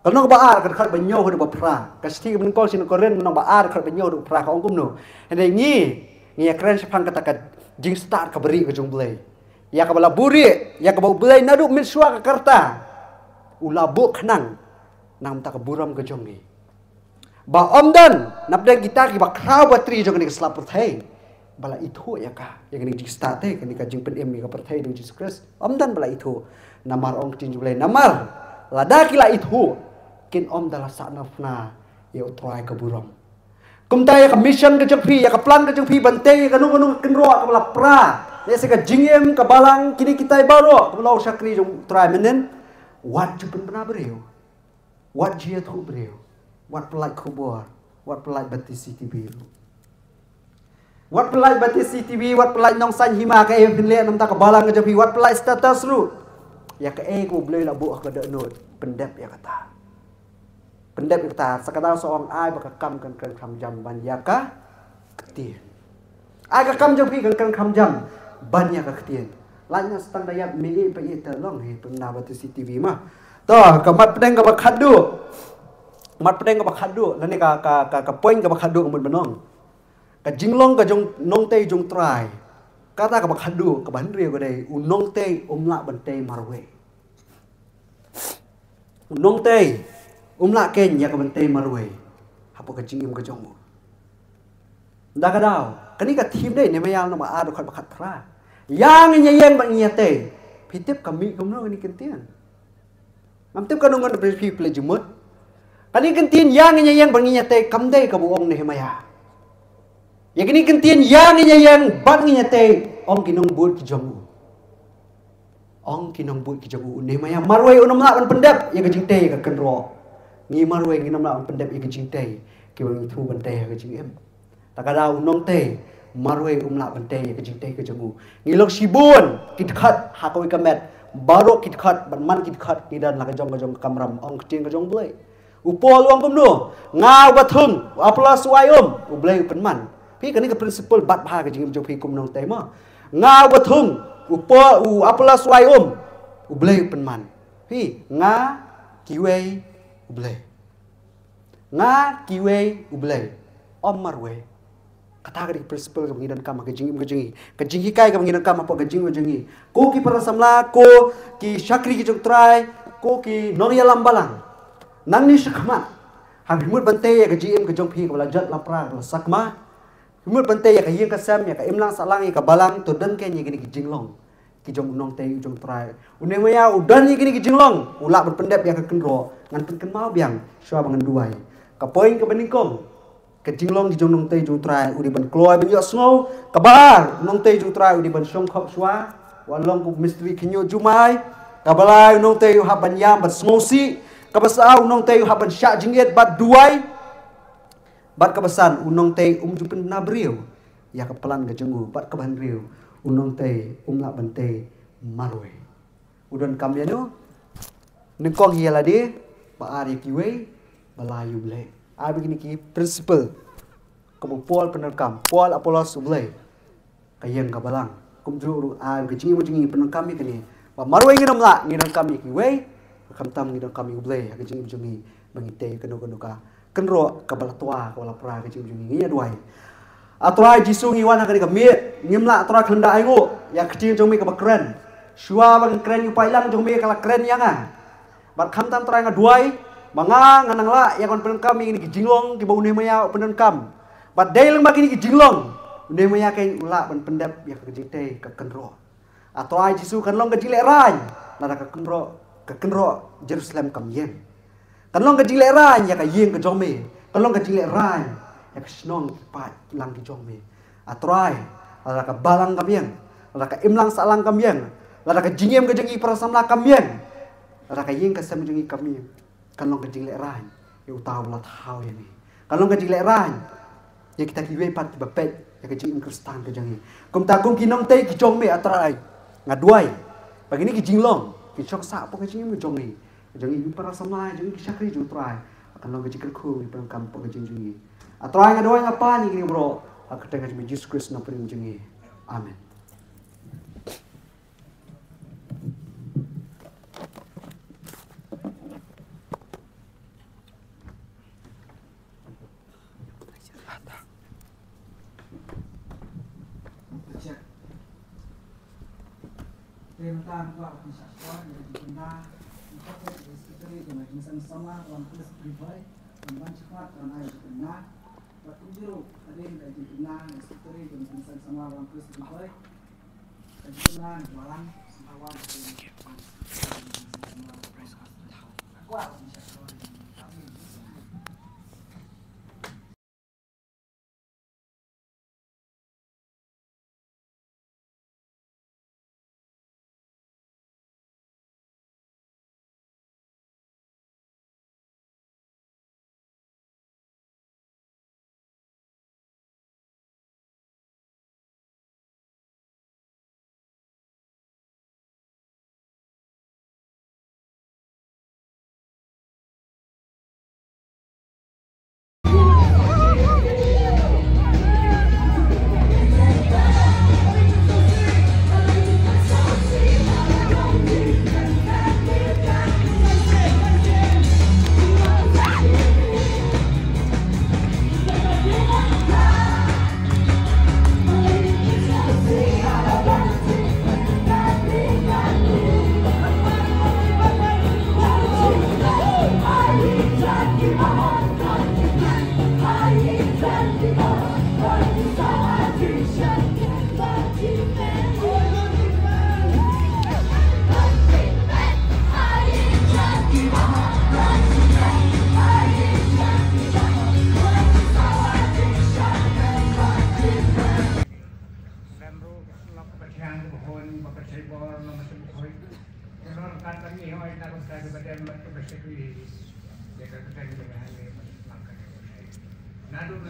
kalnong ka ba ar kat ba nyo ho ba pra ka sithi ke beningkong sikinong koren nong ba ar kat ba nyo do pra ka ongkum no ene ngi keren sepang kata jing start ka beri ke jong blai ya ka bala buri ya ka bau blai nadu min suwa ka karta ulabu khnang nam ta ka buram ke jong ni ba omdan napda kita ki ba kraw batri jong ni slap perthai bala itu ya ka yang ni jing start te ni ka jing pen em ni ka perthai ding Jesus Christ omdan bala itu namar ong tin blai namar lada kila itu kin om dala sa nafna ya utrai ka buram kumta ya mission ke jengpi ya plan ke jengpi bante ka nung kenro ka bala pra ya se ka jingem ka balang kini kita baro ka bala syakri jong try menen wat jupen benar breu wat jiat khu breu wat pelai khubor wat pelai bati CTV wat pelai bati CTV wat pelai nong san hima ka em pinle nam ta ka balang ke jengpi wat pelai status ru ya ka ko blei la bu ka de no pendep ya kata pendep kita sekadar seorang ai bakakam kan kam jam banyak ka ketien ai ka kam jam pi kan kam jam banyak ka ketien lainnya setang daya mili pe terlong he pernah batu CTV mah toh ka mat pedeng ka bakhadu mat pedeng ka bakhadu lani ka point ka bakhadu ka benong ka jinglong ka jong nong tei jong trai kata ka bakhadu ka ban rio ka dei unong tei umla bantei marwe unong tei umla ken ya ka bantei marwe hapo ka jingim ka jong mo da ka daw kani ka thim dei ne mayal na ma ado khat bakhat tra yang nyayeng bang nyate pitip kami kumno ni kentian ngam tip kanungan pre ple jumut kani kentian yang nyayeng bang nyate kam dei ka buong ne maya ya kini kentian yang nyayeng bang nyate ong kinong bud ki jong ong kinong bud ki jong ne maya marwe unom la ban pendep ya ka jing te ka kenro ngi marwe ngi nam la pendep ya ka jing te ki bang thu ban te ka jing em ta ka daw nong te marwe umla bante ka jing te ka jamu ngi lok sibun kit khat ha ko ka met barok kit khat ban man kit khat ni dan la kajong kamram ong ting kajong blai upol wang kumno ngau bathung apla suayom ublai penman pi kani ka principle bat bha ka jing pi kum nong tema ngau bathung upol apla suayom ublai penman pi nga kiwei ublai nga kiwei ublai marwe kata ka principle ka ngidan kama ka jing hikai ka ngidan kama po ka jing ko ki para samla ko ki syakri ki jong try ko ki noria lambalang nang ni sakma hang himut bante ya ka jim ka jong phi ka bala jat lapra ka sakma himut bante ya ka yeng ka sam ya ka imlang salang ya ka balang to dan ken ya gini ki jinglong ki jong nong te jong try une maya udan ya gini ki jinglong ulak berpendap ya ka kenro ngan pen mau biang syua bangan duai ka poin ka beningkong ka jinglong ki jong nong te jong try udi ban kloy ban yo snow kabar nong te jong try udi ban syong khop syua walong ku misteri kinyo jumai kabalai nong te ha ban yam ban smosi kabasau nong te haban syak jingit bat duai bat kabasan unong te jupin nabriu ya kepelan ke jengu bat keban riu unong te la bante marwe udon kamyano nengkong hiala de ba ari kiwe balayu ble a begini ki principle kamu pol penerkam pol apolos ble kayeng kabalang kumju a ke jingi penerkam ni ba marwe nginam la nginam kami kiwe kamtam ngidong kami ublay ka jing jungi bangite kanu ka kenro ka balatwa ka wala pra ka jing jungi ngia duai atrai jisu ngi wana ka mi ngimla atrai khanda aingo ya kecil jungi ka bakren shua bang kren yu pailang jungi kala kren yanga bat kamtam trai nga duai manga nganang la ya kon pen kami ni jinglong ki bau ne maya pen kam bat daileng bagi ni jinglong ne maya kai ula ban pendap ya ka jing te ka kenro atrai jisu kan long ka jile rai nada ka kenro Jerusalem kam yen kanlong ka jile ran ya ka yen ka jome kanlong ka jile ran ya ka snong pa lang ki jome atrai ala ka balang kam yen ala ka imlang salang kam yen ala ka jingem ka jengi para samla kam yen ala ka yen ka sam jengi kam yen kanlong ka jile ran ya utaw la thau ya ni kanlong ka jile ran ya kita kiwe pat bapet ya ka jing kristan ka jengi kum ta kum kinong te ki jome atrai ngaduai bagini ki jinglong Kicok sak pok kecing mu jongi, jongi para samai, jongi kisakri jong try. Akan lo kecik kerku di pengkam pok kecing jongi. Atrai ngadoai ngapa ni gini bro? Aku tengah cuma Jesus Christ na pering jongi. Amin. Tentang kuat bisa kuat dari kita untuk istri dengan insan sama orang plus pribadi dengan cepat dan air kena waktu biru ada yang dari kena istri dengan insan sama orang plus pribadi dan kena malam awal kuat bisa kuat. Nadu